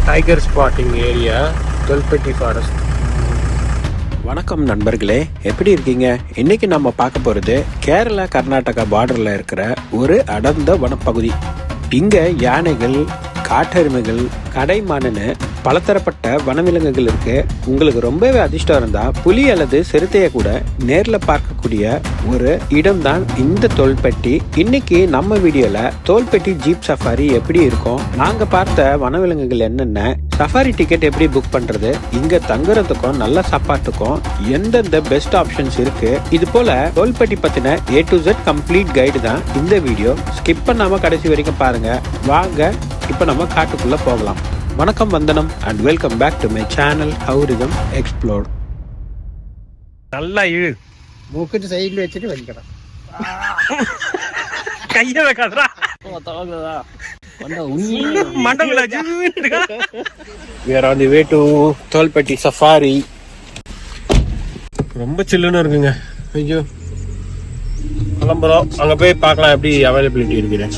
Tiger spotting area, Tholpetty forest. வணக்கம் நண்பர்களே, எப்படி இருக்கீங்க? இன்னைக்கு நம்ம பார்க்க போறது கேரளா கர்நாடகா பார்டர்ல இருக்கிற ஒரு அடர்ந்த வனப்பகுதி. இங்க யானைகள், காட்டெருமைகள், கடைமானுன்னு பலதரப்பட்ட வனவிலங்குகள் இருக்கு. உங்களுக்கு ரொம்பவே அதிர்ஷ்டம் இருந்தா புலி அல்லது சிறுத்தையை கூட நேர்ல பார்க்கக்கூடிய ஒரு இடம் தான் இந்த தோல்பட்டி. இன்னைக்கு நம்ம வீடியோல தோல்பட்டி ஜீப் சஃபாரி எப்படி இருக்கும், நாங்க பார்த்த வனவிலங்குகள் என்னென்ன, சஃபாரி டிக்கெட் எப்படி புக் பண்றது, இங்க தங்குறதுக்கும் நல்ல சாப்பாட்டுக்கும் எந்தெந்த பெஸ்ட் ஆப்ஷன்ஸ் இருக்கு, இது போல தோல்பட்டி பத்தின A to Z complete guide தான் இந்த வீடியோ. ஸ்கிப் பண்ணாம கடைசி வரைக்கும் பாருங்க. வாங்க இப்ப நம்ம காட்டுக்குள்ள போகலாம். வணக்கம், வந்தனம் and welcome back to my channel ஹவுரிதம் எக்ஸ்ப்ளோர். நல்லா இழு, மூக்கிட்டு சைடில் வச்சுட்டு வலிக்கலாம். கைய வைக்காதடா மண்டபல. We are on the way to Tholpetty safari. ரொம்ப சில்லுன்னு இருக்குங்க. ஐயோ, கிளம்புறோம். அங்க போய் பார்க்கலாம் எப்படி அவைலபிலிட்டி இருக்குது.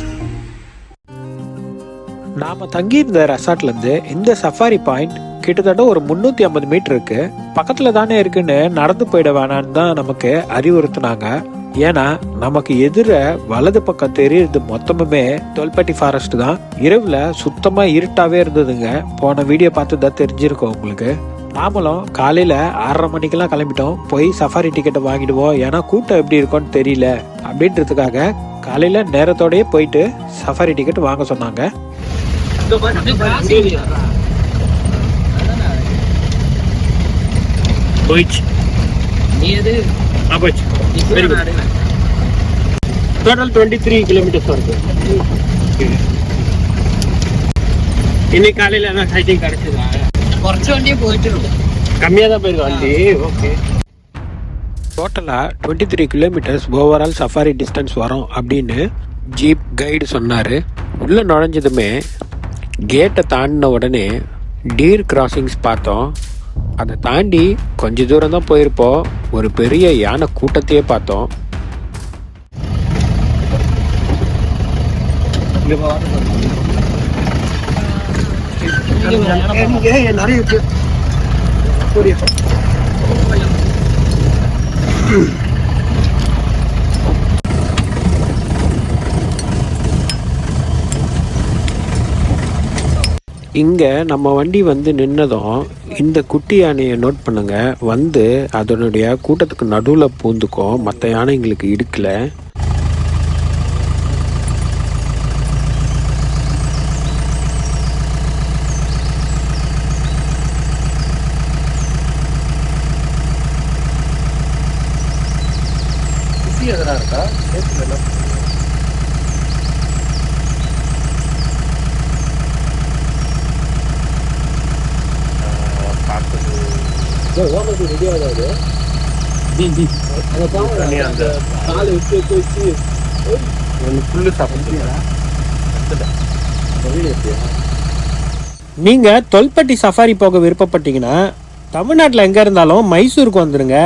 நாம தங்கியிருந்த ரெசார்ட்ல இருந்து இந்த சஃபாரி பாயிண்ட் கிட்டத்தட்ட ஒரு 350 மீட்டர் இருக்கு. பக்கத்துல தானே இருக்குன்னு நடந்து போயிட வேணான்னு தான் நமக்கு அறிவுறுத்தினாங்க. ஏன்னா நமக்கு எதிர வலது பக்கம் தெரியுது மொத்தமுமே தோல்பட்டி ஃபாரஸ்ட் தான். இரவுல சுத்தமா இருட்டாவே இருந்ததுங்க. போன வீடியோ பார்த்து தான் தெரிஞ்சிருக்கோம் உங்களுக்கு. நாமளும் காலையில 6:30 மணிக்கெல்லாம் கிளம்பிட்டோம். போய் சஃபாரி டிக்கெட்டை வாங்கிடுவோம். ஏன்னா கூட்டம் எப்படி இருக்கும்னு தெரியல அப்படின்றதுக்காக காலையில நேரத்தோடயே போயிட்டு சஃபாரி டிக்கெட் வாங்க சொன்னாங்க. டோட்டல் 23 கிலோமீட்டர்ஸ் வருது. இன்னைக்கு காலையில என்ன சைட்டிங் கிடைச்சதா? കുറച്ച് വണ്ടിയെ പോയിട്ടുള്ളൂ, கம்மியா தான் போயிருக்கு வண்டி. ஓகே, டோட்டலா 23 கிலோமீட்டர்ஸ் ஓவரால் சஃபாரி டிஸ்டன்ஸ் வரும் அப்படின்னு ஜீப் கைடு சொன்னாரு. உள்ள நுழைஞ்சதுமே கேட்டை தாண்டின உடனே டீர் கிராசிங்ஸ் பார்த்தோம். அதை தாண்டி கொஞ்ச தூரம் தான் போயிருப்போம். ஒரு பெரிய யானை கூட்டத்தையே பார்த்தோம். இங்க நம்ம வண்டி வந்து நின்னதும் இந்த குட்டி யானையை நோட் பண்ணுங்க. வந்து அதனுடைய கூட்டத்துக்கு நடுவுல பூந்துக்கும். மற்ற யானைங்களுக்கு இடுக்கல. இருக்கா நீங்க தொல்பட்டி சஃபாரி போக விருப்பப்பட்டீங்கன்னா தமிழ்நாட்டில் எங்க இருந்தாலும் மைசூருக்கு வந்துருங்க.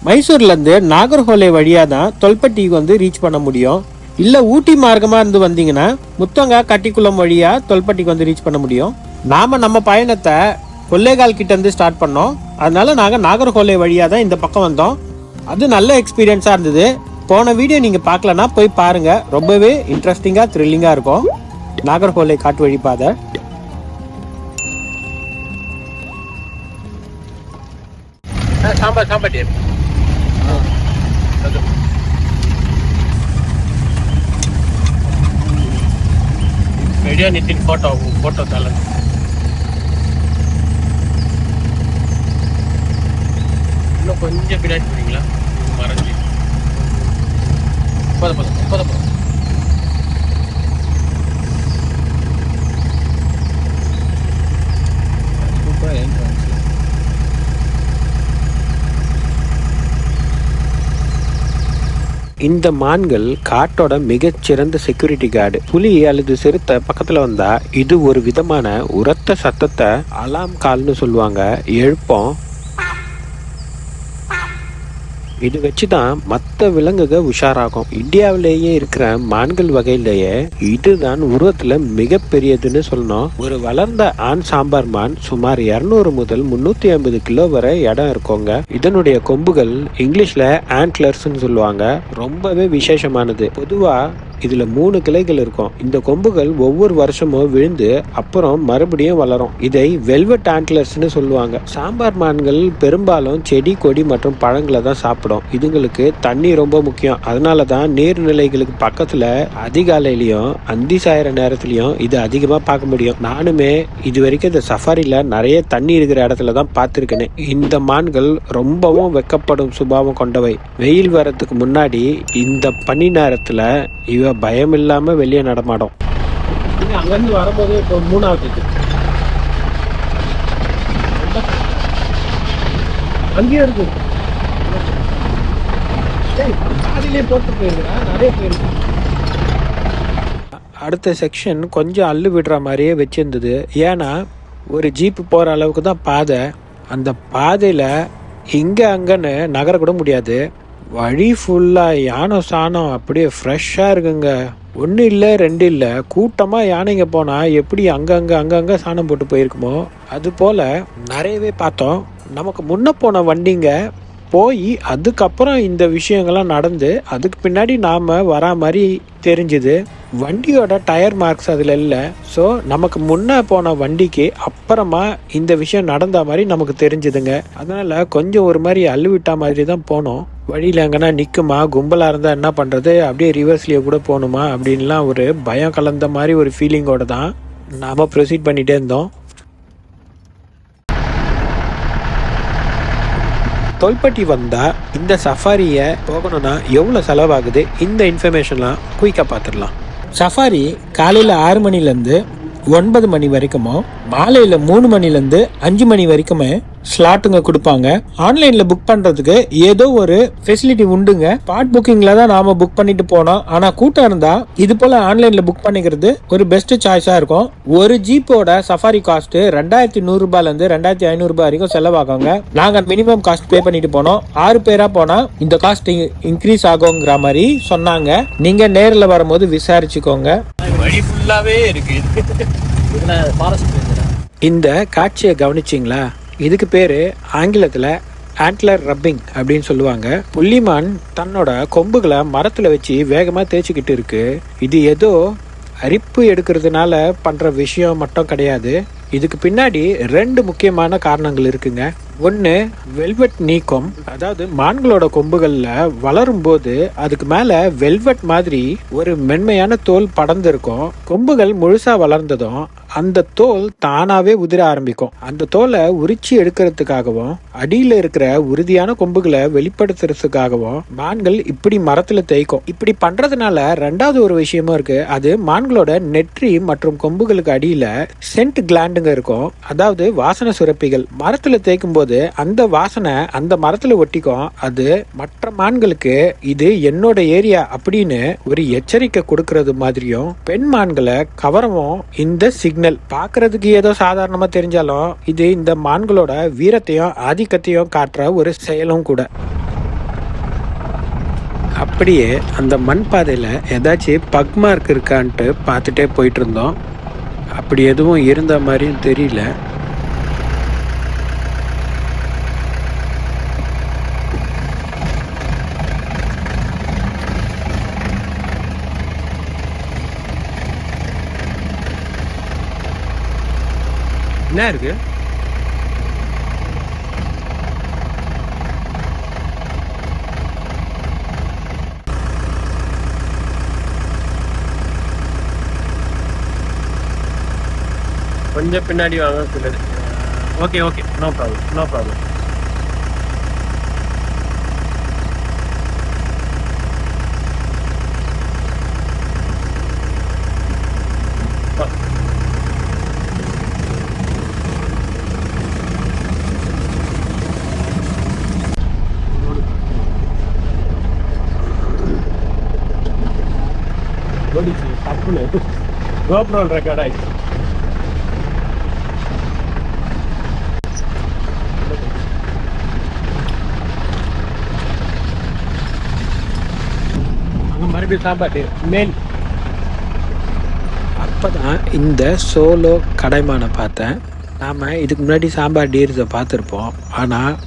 மைசூர்ல இருந்து நாகர்ஹோலே வழியா தான் தொல்பட்டிக்கு வந்து ரீச் பண்ண முடியும். இல்ல ஊட்டி மார்க்கமா இருந்து வந்தீங்கன்னா முத்தங்கா, கட்டிக்குளம் வழியா தொல்பட்டிக்கு வந்து ரீச் பண்ண முடியும். நாம நம்ம பயணத்தை கொல்லேகால் கிட்ட இருந்து ஸ்டார்ட் பண்ணோம். அதனால நாங்க நாகர்ஹோலே வழியா தான் இந்த பக்கம் வந்தோம். அது நல்ல எக்ஸ்பீரியன்ஸா இருந்தது. போன வீடியோ நீங்க பார்க்கலன்னா போய் பாருங்க. ரொம்பவே இன்ட்ரெஸ்டிங்கா, த்ரில்லிங்கா இருக்கும் நாகர்ஹோலே காட்டு வழி பாதை. சாம்பார் சாம்பார் வீடியோ நித்தின் போட்டோ தலை. இன்னும் கொஞ்சம் பின்னாடி போறீங்களா? மறைஞ்சி போதும் போதும் போதும் போதும். சூப்பராக என்ட்ரன்ஸ். இந்த மான்கள் காட்டோட மிகச்சிறந்த செக்யூரிட்டி கார்டு. புலி அல்லது சிறுத்தை பக்கத்துல வந்தா இது ஒரு விதமான உரத்த சத்தத்தை அலாம் கால்னு சொல்லுவாங்க எழுப்போம். இது வச்சுதான் மற்ற விலங்குகள் உஷாராகும். இந்தியாவிலேயே இருக்கிற மான்கள் வகையிலேயே இதுதான் உருவத்துல மிகப்பெரியதுன்னு சொல்லணும். ஒரு வளர்ந்த ஆண் சாம்பார் மான் சுமார் 200 முதல் 350 கிலோ வரை எடை இருக்குங்க. இதனுடைய கொம்புகள் இங்கிலீஷ்ல ஆண்ட்லர்ஸ்ன்னு சொல்லுவாங்க. ரொம்பவே விசேஷமானது. பொதுவா இதுல 3 கிளைகள் இருக்கும். இந்த கொம்புகள் ஒவ்வொரு வருஷமும் விழுந்து அப்புறம் மறுபடியும் வளரும். இதை வெல்வெட் ஆண்ட்லர்ஸ்னு சொல்லுவாங்க. சாம்பார் மான்கள் பெரும்பாலும் செடி கொடி மற்றும் பழங்களை தான் சாப்பிடும். இதுங்களுக்கு தண்ணி ரொம்ப முக்கியம். அதனாலதான் நீர்நிலைகளுக்கு பக்கத்துல அதிகாலையிலயும் அந்தி சாயிற நேரத்திலயும் இது அதிகமா பார்க்க முடியும். நானுமே இது வரைக்கும் இந்த சஃபாரில நிறைய தண்ணி இருக்கிற இடத்துல தான் பார்த்திருக்கேன். இந்த மான்கள் ரொம்பவும் வெக்கப்படும் சுபாவம் கொண்டவை. வெயில் வரதுக்கு முன்னாடி இந்த பனி நேரத்துல இவ பயம் இல்லாம வெளியே நடமாடும். அங்கிருந்து வரும்போது இப்போ 3வது அங்கேயே இருக்கு. பாதியிலே போட்டு போயிருக்கா, நிறைய போயிருக்கு. அடுத்த செக்ஷன் கொஞ்சம் அள்ளு விடுற மாதிரியே வச்சிருந்தது. ஏன்னா ஒரு ஜீப்பு போற அளவுக்கு தான் பாதை. அந்த பாதையில இங்க அங்கன்னு நகர கூட முடியாது. வழி ஃபுல்லா யானை சாணம் அப்படியே ஃப்ரெஷ்ஷா இருக்குங்க. 1 இல்லை 2 இல்லை, கூட்டமா யானைங்க போனா எப்படி அங்கங்க சாணம் போட்டு போயிருக்குமோ அது போல நிறையவே பார்த்தோம். நமக்கு முன்ன போன வண்டிங்க போய் அதுக்கப்புறம் இந்த விஷயங்கள்லாம் நடந்து அதுக்கு பின்னாடி நாம வரா மாதிரி தெரிஞ்சுது. வண்டியோட டயர் மார்க்ஸ் அதுல இல்லை. ஸோ நமக்கு முன்ன போன வண்டிக்கு அப்புறமா இந்த விஷயம் நடந்த மாதிரி நமக்கு தெரிஞ்சுதுங்க. அதனால கொஞ்சம் ஒரு மாதிரி அள்ளுவிட்டா மாதிரி தான் போனோம். வழியில் எங்கன்னா நிற்குமா, கும்பலாக இருந்தால் என்ன பண்ணுறது, அப்படியே ரிவர்ஸ்லேயே கூட போகணுமா அப்படின்லாம் ஒரு பயம் கலந்த மாதிரி ஒரு ஃபீலிங்கோட தான் நாம் ப்ரொசீட் பண்ணிகிட்டே இருந்தோம். தொல்பட்டி வந்தால் இந்த சஃபாரியை போகணும்னா எவ்வளோ செலவாகுது, இந்த இன்ஃபர்மேஷன்லாம் குயிக்காக பார்த்துடலாம். சஃபாரி காலையில் 6 மணிலேருந்து 9 மணி வரைக்குமோ, மாலையில் 3 மணிலேருந்து 5 மணி வரைக்குமே ஸ்லாட்டுங்க கொடுப்பாங்க. ஆன்லைனில் புக் பண்ணுறதுக்கு ஏதோ ஒரு ஃபெசிலிட்டி உண்டுங்க. ஸ்பாட் புக்கிங்கில் தான் நாம் புக் பண்ணிட்டு போனோம். ஆனால் கூட்டம் இருந்தால் இது போல் ஆன்லைனில் புக் பண்ணிக்கிறது ஒரு பெஸ்ட் சாய்ஸாக இருக்கும். ஒரு ஜீப்போட சஃபாரி காஸ்ட்டு 2100 ரூபாயிலேருந்து 2500 ரூபாய் வரைக்கும் செலவாகுங்க. நாங்கள் மினிமம் காஸ்ட் பே பண்ணிட்டு போனோம். 6 பேராக போனால் இந்த காஸ்ட் இன்க்ரீஸ் ஆகுங்கிற மாதிரி சொன்னாங்க. நீங்கள் நேரில் வரும்போது விசாரிச்சுக்கோங்க. வழி ஃபுல்லாவே இருக்கு. இந்த காட்சியை கவனிச்சிங்களா? இதுக்கு பேரு ஆங்கிலத்தில் ஆண்ட்லர் ரப்பிங் அப்படின்னு சொல்லுவாங்க. புள்ளிமான் தன்னோட கொம்புகளை மரத்தில் வச்சு வேகமாக தேய்ச்சிக்கிட்டு இருக்கு. இது ஏதோ அரிப்பு எடுக்கிறதுனால பண்ணுற விஷயம் மட்டும் கிடையாது. இதுக்கு பின்னாடி 2 முக்கியமான காரணங்கள் இருக்குங்க. ஒன்று வெல்வெட் நீக்கம். அதாவது மான்களோட கொம்புகளில் வளரும் போது அதுக்கு மேலே வெல்வெட் மாதிரி ஒரு மென்மையான தோல் படர்ந்து இருக்கும். கொம்புகள் முழுசாக வளர்ந்ததும் அந்த தோல் தானாவே உதிர ஆரம்பிக்கும். அந்த தோலை உரிச்சி எடுக்கிறதுக்காகவும் அடியில் இருக்கிற உறுதியான கொம்புகளை வெளிப்படுத்துறதுக்காகவும் மான்கள் இப்படி மரத்துல தேய்க்கும். இப்படி பண்றதுனால 2வது ஒரு விஷயமும் இருக்கு. அது மான்களோட நெற்றி மற்றும் கொம்புகளுக்கு அடியில சென்ட் கிளாண்டுங்க இருக்கும். அதாவது வாசனை சுரப்பிகள். மரத்துல தேய்க்கும் போது அந்த வாசனை அந்த மரத்துல ஒட்டிக்கும். அது மற்ற மான்களுக்கு இது என்னோட ஏரியா அப்படின்னு ஒரு எச்சரிக்கை கொடுக்கறது மாதிரியும் பெண் மான்களை கவரவும் இந்த சிக்னல். பார்க்கறதுக்கு ஏதோ சாதாரணமா தெரிஞ்சாலும் இது இந்த மான்களோட வீரத்தையும் ஆதிக்கத்தையும் காட்டுற ஒரு செயலும் கூட. அப்படியே அந்த மண் பாதையில் ஏதாச்சும் பக் மார்க் இருக்கான்ட்டு பார்த்துட்டே போயிட்டு இருந்தோம். அப்படி எதுவும் இருந்த மாதிரியும் தெரியல. என்ன இருக்கு? கொஞ்சம் பின்னாடி வாங்க. Okay okay, no problem no problem. GoPro record ஆயிடுச்சு. அங்கே மறுபடியும் சாப்பாடு மேல். அப்போ தான் இந்த சோலோ கடைமானை பார்த்தேன். நாம் இதுக்கு முன்னாடி சாம்பார் டீர்ஸை பார்த்துருப்போம். ஆனால்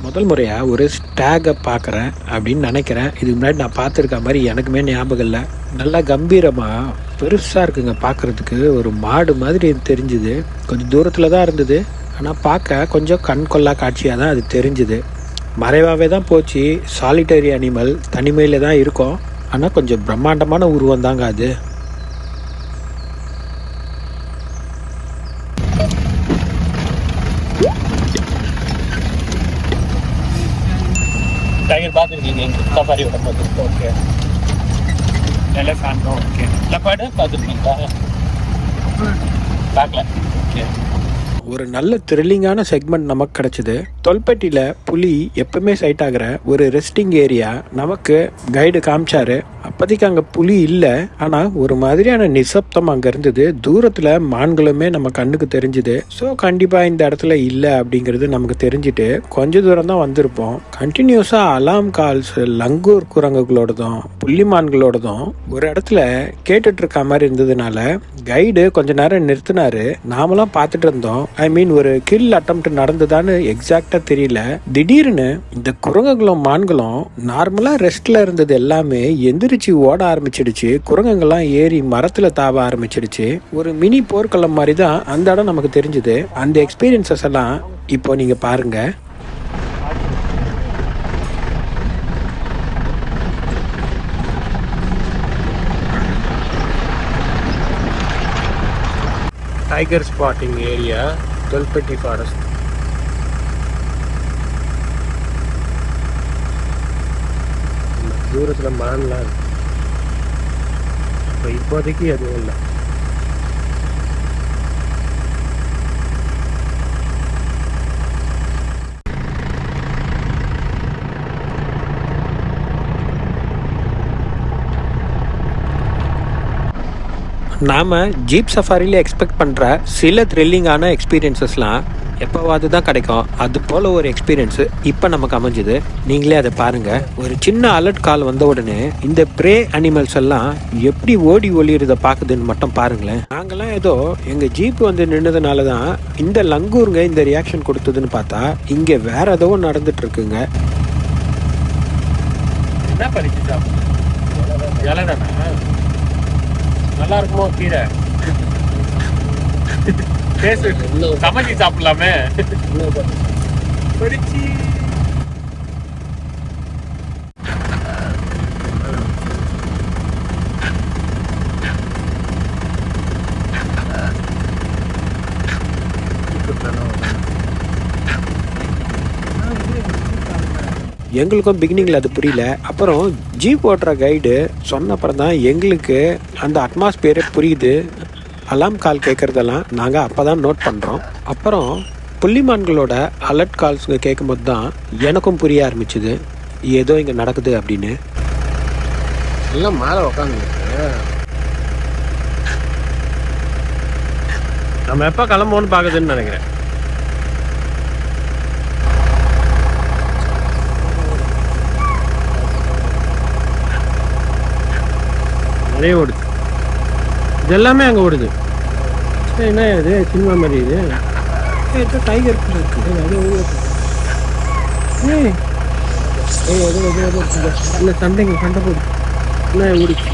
முதல் முறையாக ஒரு ஸ்டாகை பார்க்குறேன் அப்படின்னு நினைக்கிறேன். இதுக்கு முன்னாடி நான் பார்த்துருக்க மாதிரி எனக்குமே ஞாபகம் இல்லை. நல்லா கம்பீரமாக பெருசாக இருக்குங்க. பார்க்குறதுக்கு ஒரு மாடு மாதிரி தெரிஞ்சுது. கொஞ்சம் தூரத்தில் தான் இருந்தது, ஆனால் பார்க்க கொஞ்சம் கண் கொள்ளா காட்சியாக தான் அது தெரிஞ்சுது. மறைவாகவே தான் போச்சு. சாலிட்டரி அனிமல், தனிமையில் தான் இருக்கும். ஆனால் கொஞ்சம் பிரம்மாண்டமான உருவம் தாங்க அது. டைகர் பார்த்துருக்கீங்க சஃபாரி வரும்போது? ஓகே. Elephant okay. லெப்பர்டு பார்த்துருக்கீங்களா? பார்க்கல. ஓகே. ஒரு நல்ல த்ரில்லிங்கான செக்மெண்ட் நமக்கு கிடச்சிது. தொல்பட்டியில் புலி எப்பவுமே சைட் ஆகிற ஒரு ரெஸ்டிங் ஏரியா நமக்கு கைடு காமிச்சாரு. அப்போதைக்கு அங்கே புலி இல்லை, ஆனால் ஒரு மாதிரியான நிசப்தம் அங்கே இருந்தது. தூரத்தில் மான்களுமே நம்ம கண்ணுக்கு தெரிஞ்சுது. ஸோ கண்டிப்பாக இந்த இடத்துல இல்லை அப்படிங்கிறது நமக்கு தெரிஞ்சுட்டு கொஞ்ச தூரம் தான் வந்திருப்போம். கண்டினியூஸாக அலாம் கால்ஸ் லங்கூர் குரங்குகளோடதும் புள்ளிமான்களோடதும் ஒரு இடத்துல கேட்டுட்டு இருக்க மாதிரி இருந்ததுனால கைடு கொஞ்ச நேரம் நிறுத்தினாரு. நாமளாம் பார்த்துட்டு இருந்தோம். ஐ மீன் ஒரு கில் அட்டம்ப்ட் நடந்ததான்னு எக்ஸாக்டா தெரியல. திடீர்னு இந்த குரங்குகளும் மான்களும் நார்மலா ரெஸ்ட்ல இருந்தது எல்லாமே எந்திரிச்சு ஓட ஆரம்பிச்சிடுச்சு. குரங்குகள்லாம் ஏறி மரத்துல தாவ ஆரம்பிச்சிடுச்சு. ஒரு மினி போர்க்களம் மாதிரி தான் அந்த இடம் நமக்கு தெரிஞ்சுது. அந்த எக்ஸ்பீரியன்சஸ் எல்லாம் இப்போ நீங்க பாருங்க. Tiger spotting area, Tholpetty forest. தூரத்தில் மான்லாம் இருக்கு. இப்போ இப்போதைக்கு எதுவும் இல்லை. நாம் ஜீப் சஃபாரியில் எக்ஸ்பெக்ட் பண்ணுற சில த்ரில்லிங்கான எக்ஸ்பீரியன்ஸஸ்லாம் எப்போவாது தான் கிடைக்கும். அது போல் ஒரு எக்ஸ்பீரியன்ஸு இப்போ நமக்கு அமைஞ்சுது. நீங்களே அதை பாருங்கள். ஒரு சின்ன அலர்ட் கால் வந்த உடனே இந்த ப்ரே அனிமல்ஸ் எல்லாம் எப்படி ஓடி ஒளியிறத பார்க்குதுன்னு மட்டும் பாருங்களேன். நாங்கள்லாம் ஏதோ எங்கள் ஜீப் வந்து நின்னதுனால தான் இந்த லங்கூருங்க இந்த ரியாக்ஷன் கொடுத்ததுன்னு பார்த்தா இங்கே வேற ஏதோ நடந்துட்டு இருக்குங்க. என்ன பண்ணிச்சு சாப்பிட நல்லா இருக்குமோ கீரை? சமைச்சு சாப்பிடலாமே. படிச்சு எங்களுக்கும் பிகினிங்கில் அது புரியல. அப்புறம் ஜீப் ஓட்டுற கைடு சொன்ன அப்புறம் தான் எங்களுக்கு அந்த அட்மாஸ்பியரே புரியுது. அலாம் கால் கேட்குறதெல்லாம் நாங்கள் அப்போ தான் நோட் பண்ணுறோம். அப்புறம் புள்ளிமான்களோட அலர்ட் கால்ஸுங்க கேட்கும்போது தான் எனக்கும் புரிய ஆரம்பிச்சுது ஏதோ இங்கே நடக்குது அப்படின்னு. எல்லாம் மேலே உக்காந்து நம்ம எப்போ கிளம்போன்னு பார்க்குதுன்னு நினைக்கிறேன். நிறைய ஓடுது. இது எல்லாமே அங்கே ஓடுது. என்ன இது சினிமா மாதிரி? இது ஏதோ டைகர் இருக்குது. இல்லை சண்டைங்க சண்டை போடு. என்ன ஓடிச்சு?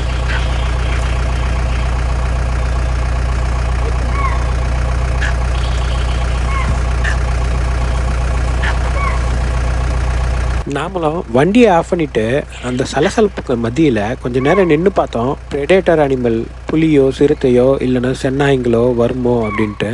நாமளும் வண்டியை ஆஃப் பண்ணிவிட்டு அந்த சலசலப்புக்கு மத்தியில் கொஞ்சம் நேரம் நின்று பார்த்தோம். ப்ரெடேட்டர் அனிமல் புலியோ சிறுத்தையோ இல்லைன்னா சென்னாய்ங்களோ வருமோ அப்படின்ட்டு.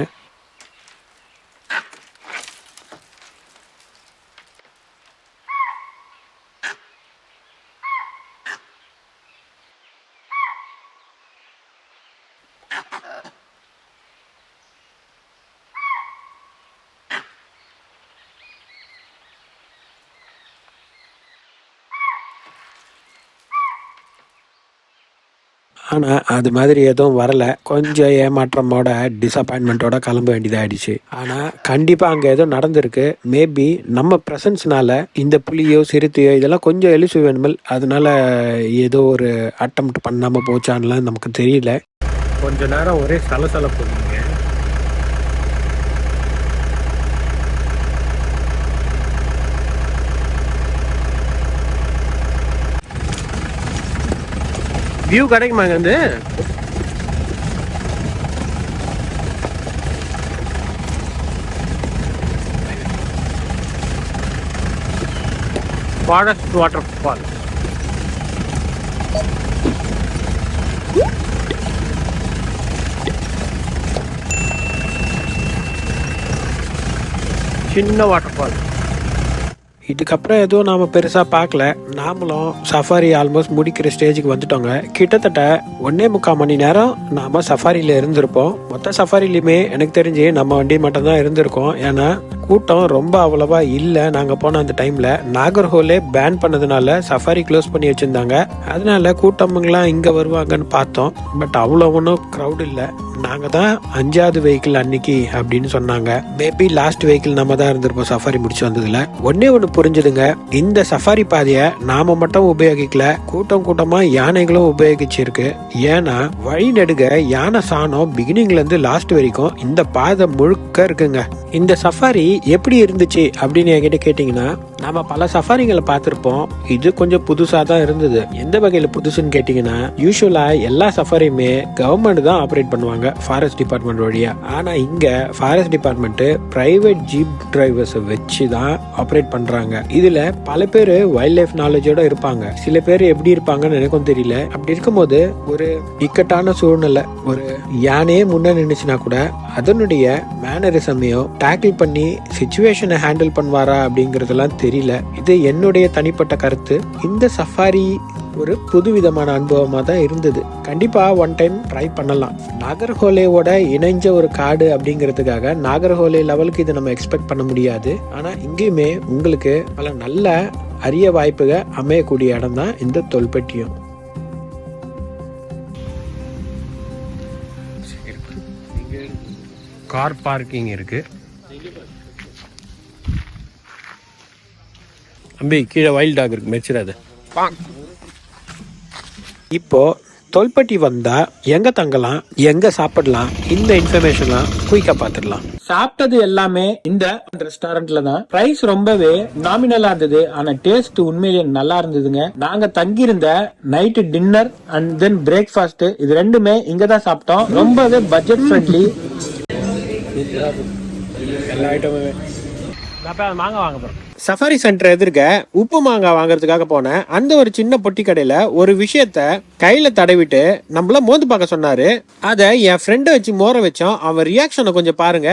ஆனால் அது மாதிரி எதுவும் வரலை. கொஞ்சம் ஏமாற்றமோட டிசப்பாயின்மெண்ட்டோட கிளம்ப வேண்டியதாகிடுச்சு. ஆனால் கண்டிப்பாக அங்கே ஏதோ நடந்திருக்கு. மேபி நம்ம ப்ரெசன்ஸ்னால இந்த புலியோ சிறுத்தையோ இதெல்லாம் கொஞ்சம் எலிசு வேணுமல், அதனால ஏதோ ஒரு அட்டம்ப்ட் பண்ணாமல் போச்சான்லாம் நமக்கு தெரியல. கொஞ்ச நேரம் ஒரே சலசலப்பு. வியூ கிடைக்குமா இங்க வந்து? Forest water fall. சின்ன வாட்டர் ஃபால். இதுக்கப்புறம் எதுவும் நாம் பெருசாக பார்க்கல. நாமளும் சஃபாரி ஆல்மோஸ்ட் முடிக்கிற ஸ்டேஜுக்கு வந்துட்டோங்க. கிட்டத்தட்ட 1.25 மணி நேரம் நாம் சஃபாரியில் இருந்திருப்போம். மொத்த சஃபாரிலையுமே எனக்கு தெரிஞ்சு நம்ம வண்டி மட்டும்தான் இருந்திருக்கோம். ஏன்னா கூட்டம் ரொம்ப அவ்வளவா இல்லை. நாங்கள் போன அந்த டைமில் நாகர்ஹோலே பேன் பண்ணதுனால சஃபாரி க்ளோஸ் பண்ணி வச்சுருந்தாங்க. அதனால கூட்டம்லாம் இங்கே வருவாங்கன்னு பார்த்தோம். பட் அவ்வளோ ஒன்றும் க்ரௌட் இல்லை. நாங்கள் தான் 5வது வெஹிக்கிள் அன்னைக்கு அப்படின்னு சொன்னாங்க. மேபி லாஸ்ட் வெஹிக்கிள் நம்ம தான் இருந்திருப்போம் சஃபாரி முடிச்சு வந்ததுல. ஒன்று புரிஞ்சுதுங்க, இந்த சஃபாரி பாதையை நாம மட்டும் உபயோகிக்கல, கூட்டமா யானைகளும் உபயோகிச்சிருக்கு. ஏன்னா வழி நெடுக யானை சாணம் பிகினிங்ல இருந்து லாஸ்ட் வரைக்கும் இந்த பாதை முழுக்க இருக்குங்க. இந்த சஃபாரி எப்படி இருந்துச்சு அப்படின்னு என்கிட்ட கேட்டீங்கன்னா, நாம பல சஃபாரிகளை பார்த்திருப்போம். இது கொஞ்சம் புதுசா தான் இருந்தது. எந்த வகையில புதுசுன்னு கேட்டீங்கன்னா, யூஸ்வலா எல்லா சஃபாரியுமே கவர்மெண்ட் தான் ஆப்ரேட் பண்ணுவாங்க ஃபாரஸ்ட் டிபார்ட்மெண்ட் வழியா. ஆனா இங்க ஃபாரஸ்ட் டிபார்ட்மெண்ட் பிரைவேட் ஜீப் டிரைவர்ஸை வச்சு தான் ஆப்ரேட் பண்றாங்க. இதுல பல பேர் வைல்ட் லைஃப் நாலேஜோட இருப்பாங்க. சில பேர் எப்படி இருப்பாங்கன்னு எனக்கும் தெரியல. அப்படி இருக்கும்போது ஒரு இக்கட்டான சூழ்நிலை, ஒரு யானையே முன்ன நின்னுச்சுன்னா கூட அதனுடைய மேனரிசமையோ டேக்கிள் பண்ணி சிச்சுவேஷனை ஹேண்டில் பண்ணுவாரா அப்படிங்கறதெல்லாம் தெரியல. இது என்னுடைய தனிப்பட்ட கருத்து. இந்த சஃபாரி ஒரு புதுவிதமான அனுபவமா தான் இருந்தது. கண்டிப்பா ஒன் டைம் ட்ரை பண்ணலாம். நாகர்ஹோலேவோட இணைஞ்ச ஒரு காடு அப்படிங்கிறதுக்காக நாகர்ஹோலே லெவலுக்கு இதை நம்ம எக்ஸ்பெக்ட் பண்ண முடியாது. ஆனா இங்கேயுமே உங்களுக்கு பல நல்ல அரிய வாய்ப்புகள் அமையக்கூடிய இடம் தான் இந்த தொல்பெட்டியும். கார் பார்க்கிங் இருக்கு. அம்பி கீழே வைல்ட் டாக் இருக்கு, மெச்சிடாது. இப்போ தொல்பட்டி வந்தா எங்க தங்கலாம், எங்க சாப்பிடலாம், இந்த இன்ஃபர்மேஷன்லாம் குயிக்கா பாத்துடலாம். சாப்பிட்டது எல்லாமே இந்த ரெஸ்டாரண்ட்ல தான். பிரைஸ் ரொம்பவே நாமினலா இருந்தது. ஆனா டேஸ்ட் உண்மையிலேயே நல்லா இருந்ததுங்க. நாங்க தங்கியிருந்த night dinner and then breakfast இது ரெண்டுமே இங்க தான் சாப்பிட்டோம். ரொம்பவே பட்ஜெட் ஃப்ரெண்ட்லி. எல்லா ஐட்டமுமே. நான் போய் மாங்காய் வாங்க போறேன். சஃபாரி சென்டர் எதிர்க்க உப்பு மாங்காய் வாங்குறதுக்காக போனேன். அந்த ஒரு சின்ன பொட்டி கடையில ஒரு விஷயத்த கையில தடவிட்டு நம்மள மோந்து பார்க்க சொன்னாரு. அத என் ஃப்ரெண்டை வச்சு மோர வச்சோம். அவன் ரியாக்ஷனை கொஞ்சம் பாருங்க.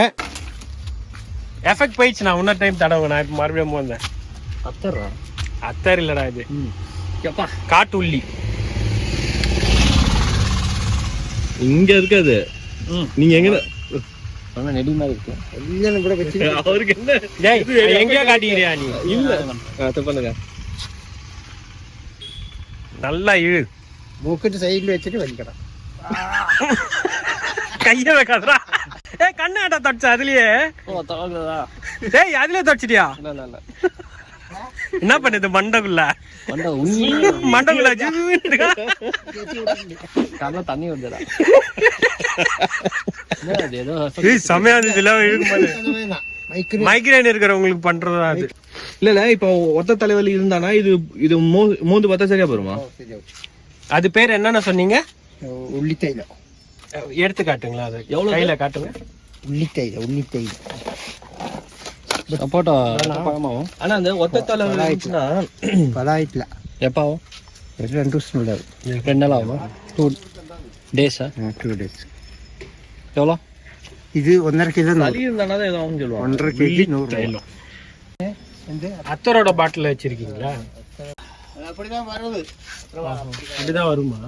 எஃபெக்ட் போயிடுச்சு. நான் இன்னொரு டைம் தடவை. நான் இப்போ மறுபடியும் மோந்தேன். அத்தர் இல்லடா இது, காட்டு உள்ளி. இங்க இருக்காது. நீங்க எங்க நெடி மாதிரி இருக்கு. அவருக்கு என்ன எங்கேயோ காட்டிக்கிறியா நீ? இல்ல பண்ணுங்க. நல்லா இழு. மூக்கிட்டு சைடுல வச்சுட்டு வலிக்கணும். கைய வைக்காதடா. ஏய் கண்ணாடா தொடச்ச அதுலயே. டேய் அதுலயே தொடச்சிட்டியா? என்ன பண்ணுது மண்டக்குள்ள? மண்டக்குள்ள தண்ணி வருதுடா. செமையா இருந்துச்சுல. மைக்ரேன் இருக்கிறவங்களுக்கு பண்றதா அது. இல்ல இப்போ ஒத்த தலைவலி இருந்தானா இது மோந்து பார்த்தா சரியா போருமா? அது பேர் என்னன்னு சொன்னீங்க? உள்ளித்தைலம். எடுத்து காட்டுங்களா? அது எவ்வளவு கையில காட்டுங்க. உள்ளித்தைலம் சப்போட்டா பழமாவும். ஆனா அந்த ஒத்த தலைவலி இருந்துச்சுன்னா பலாயிட்டல எப்பாவும் 2 வருஷம் விடாது. 2 நாள் ஆகும். 2 டேஸா? 2 days. எவ்வளோ இது 1.5 கிலோ. சளி இருந்தானா தான் ஏதோ ஆகும் சொல்லுவாங்க. 1.5 kg 100. அத்தரோட பாட்டில் வச்சிருக்கீங்களா? அப்படிதான் வருது. அப்படிதான் வருமா?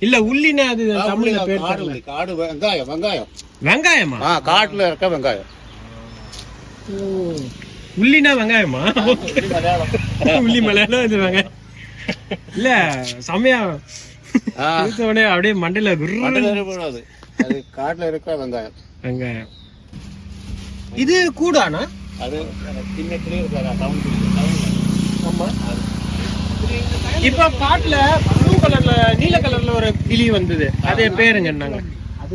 இல்ல உள்ளினா அது தமிழ்ல பேர் காடு வெங்காயம். வெங்காயமா? காட்டுல இருக்க வெங்காயம். உள்ளினா வெங்காயமா? உள்ளி மலையாளம் இது வெங்காயம் இல்ல. செமையா இழுத்தவனே அப்படியே மண்டையில போடாது. அது காட்டுல இருக்க வெங்காயம். வெங்காயம். இது கூடானா? அது சின்ன கிளி இருக்காதா? ஆமா. இப்ப காட்டுல ப்ளூ கலர்ல நீல கலர்ல ஒரு கிளி வந்தது, அது பேருங்க என்னங்க?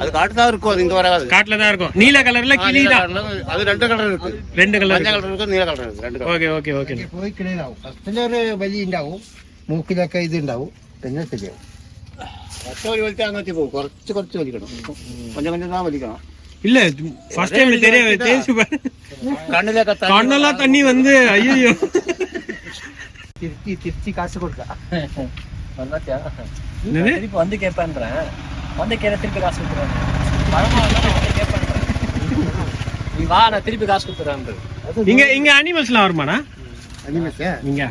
அது காட்டு தான் இருக்கும், அது இங்க வராது. காட்டுல தான் இருக்கும். நீல கலர்ல கிளி தான். அது 2 கலர் இருக்கு. 2 கலர். മഞ്ഞ കളർ ഇருக்கு, നീല കളർ ഇருக்கு. 2 കളർ. Okay okay okay. പോയി കിടയിലാവും. ഫസ്റ്റിലൊരു വലി ഉണ്ടാവും, മൂക്കിലൊക്കെ ഇത് ഉണ്ടാവും, പിന്നെ ശരിയാവും. ഒറ്റ ഒരു വലിച്ചാൽ അങ്ങോട്ട് പോകും. കുറച്ച് വലിക്കണം. கொஞ்சம் தான் വലിക്കണം. இல்ல ஃபர்ஸ்ட் டைம் தேய்ச்சு കണ്ണിലൊക്കെ கண்ணெல்லாம் தண்ணி வந்து ஐயோ. തിരിച്ച് കാശ് കൊടുക്കാം. திருப்பி வந்து கேட்பேன்றேன், வந்து கேட்க திருப்பி காசு கொடுக்குறேன். நீ வா, நான் திருப்பி காசு கொடுத்துறேன். இங்க அனிமல்ஸ்லாம் வருமாண்ணா? அனிமல்ஸா? இங்க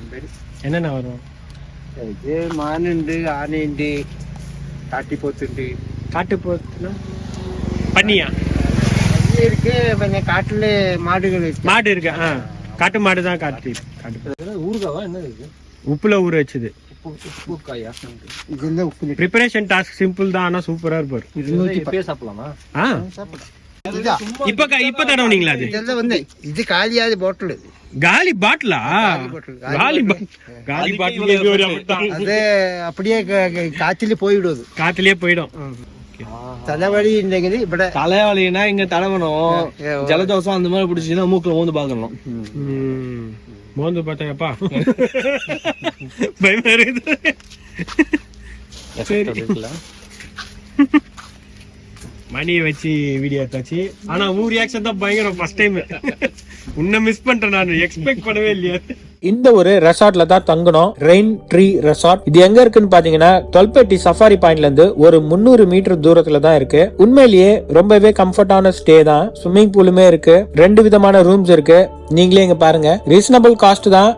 என்னென்ன வரும்? இது மானுண்டு, ஆனைண்டு, காட்டிப்போத்துண்டு. காட்டுப்போத்துனா பன்னியா? பன்னி இருக்கு, கொஞ்சம் காட்டுல மாடுகள் இருக்கு. மாடு இருக்கு. காட்டு மாடு தான். காட்டு ஊறுகாவா என்ன இருக்கு? உப்புல ஊற வச்சது. உப்புக்காயா? இதெல்லாம் உப்பு. ப்ரிப்பரேஷன் டாஸ்க் சிம்பிள் தான், ஆனா சூப்பரா இருப்பாரு. இப்பயே சாப்பிடலாமா? இப்ப தடவுனீங்களா? அது இதெல்லாம் வந்து இது காலியாத பாட்டில். காலி பாட்டிலா? காலி பாட்டில் அது அப்படியே காய்ச்சல போயிடுது. காத்துலயே போயிடும். தலைவலி இல்லைங்க. இப்ப தலைவலினா இங்க தடவணும். ஜலதோஷம் அந்த மாதிரி பிடிச்சின்னா மூக்குல மோந்து பாக்கணும். மோந்து பார்த்தாப்பா பயமா இருக்குது. மணியை வச்சு வீடியோ எடுத்தாச்சு. ஆனா ஊர் ரியாக்ஷன் தான் பயங்கரம். ஃபர்ஸ்ட் டைம் உன்னை மிஸ் பண்றேன், நான் எக்ஸ்பெக்ட் பண்ணவே இல்லையா. இந்த ஒரு ரெசார்ட்ல தான் தங்கணும், ரெயின் ட்ரீ ரெசார்ட். இது எங்க இருக்குன்னு பாத்தீங்கன்னா தொல்பெட்டி சஃபாரி பாயிண்ட்ல இருந்து ஒரு 300 மீட்டர் தூரத்துல தான் இருக்கு. உண்மையிலேயே ரொம்பவே கம்ஃபர்டான ஸ்டே தான். ஸ்விம்மிங் பூலுமே இருக்கு, 2 விதமான ரூம்ஸ் இருக்கு. நீங்களே இங்க பாருங்க, ரீசனபிள் காஸ்ட் தான்.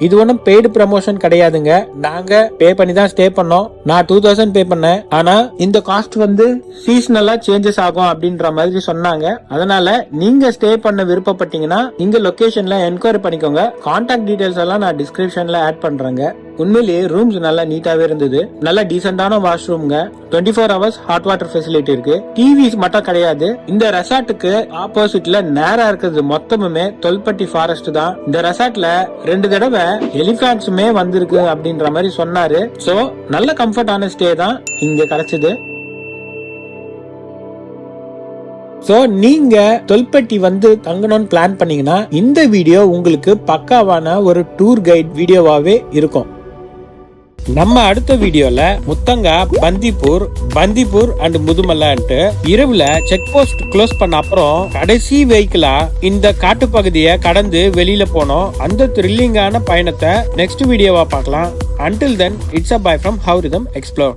இது ஒன்றும் பெய்டு ப்ரமோஷன் கிடையாதுங்க. நாங்க பே பண்ணி தான் ஸ்டே பண்ணோம். நான் 2000 பே பண்ணேன். ஆனா இந்த காஸ்ட் வந்து சீசனலா சேஞ்சஸ் ஆகும் அப்படின்ற மாதிரி சொன்னாங்க. அதனால நீங்க ஸ்டே பண்ண விருப்பப்பட்டீங்கன்னா இங்க லொகேஷன்ல என்கொயரி பண்ணிக்கோங்க. கான்டாக்ட் டீடைல்ஸ் எல்லாம் நான் டிஸ்கிரிப்ஷன்ல ஆட் பண்றேங்க. உண்மையிலேயே ரூம்ஸ் நல்லா நீட்டாவே இருந்தது. நல்ல டீசென்டான வாஷ்ரூம்ங்க. 24 hours ஹாட் வாட்டர் ஃபெசிலிட்டி இருக்கு. டிவிஸ் மட்டும் கிடையாது. இந்த ரெசார்ட்டுக்கு ஆப்போசிட்ல நேரா இருக்கிறது மொத்தமுமே தொல்பட்டி ஃபாரஸ்ட் தான். இந்த ரெசார்ட்ல 2 தடவை எலிஃபேண்ட்ஸுமே வந்திருக்கு அப்படின்ற மாதிரி சொன்னாரு. சோ நல்ல கம்ஃபர்டான ஸ்டே தான் இங்க கிடைச்சது. சோ நீங்க தொல்பட்டி வந்து தங்கணும்னு பிளான் பண்ணீங்கன்னா இந்த வீடியோ உங்களுக்கு பக்காவான ஒரு டூர் கைட் வீடியோவாவே இருக்கும். நம்ம அடுத்த வீடியோல முத்தங்கா, பந்திப்பூர் அண்ட் முதுமல்லான்ட்டு இரவுல செக் போஸ்ட் க்ளோஸ் பண்ண அப்புறம் கடைசி வெஹிக்கிளா இந்த காட்டு பகுதியை கடந்து வெளியில போனோம். அந்த த்ரில்லிங்கான பயணத்தை நெக்ஸ்ட் வீடியோவா பார்க்கலாம். Until then, it's a bye from How Rhythm Explore.